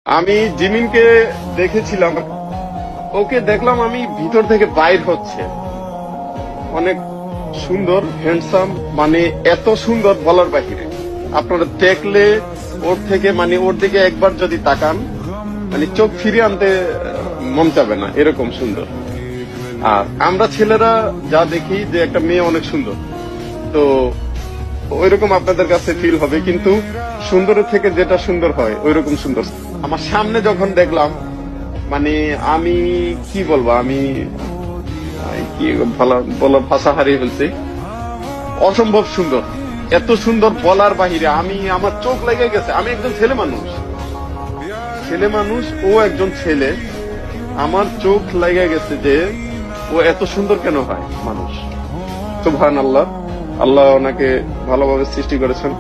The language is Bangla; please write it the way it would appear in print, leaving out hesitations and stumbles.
আমি জিমিনকে দেখেছিলাম, ওকে দেখলাম আমি ভিতর থেকে বাইর হচ্ছে, অনেক সুন্দর, হ্যান্ডসাম, মানে এত সুন্দর বলার বাহিরে। আপনারা দেখলে ওর থেকে, মানে ওর দিকে একবার যদি তাকান, মানে চোখ ফিরিয়ে আনতে মন চাবে না, এরকম সুন্দর। আর আমরা ছেলেরা যা দেখি যে একটা মেয়ে অনেক সুন্দর, তো ওইরকম আপনাদের কাছে ফিল হবে, কিন্তু সুন্দরের থেকে যেটা সুন্দর হয় ওইরকম সুন্দর। আমার সামনে যখন দেখলাম, মানে আমি কি বলবো, আমি কি বলার ভাষা হারিয়ে ফেলছি। অসম্ভব সুন্দর, এত সুন্দর বলার বাহিরে। আমার চোখ লেগে গেছে। আমি একজন ছেলে মানুষ, ও একজন ছেলে, আমার চোখ লেগে গেছে যে ও এত সুন্দর কেন হয় মানুষ। সুবহানাল্লাহ, আল্লাহ ওনাকে ভালোভাবে সৃষ্টি করেছেন।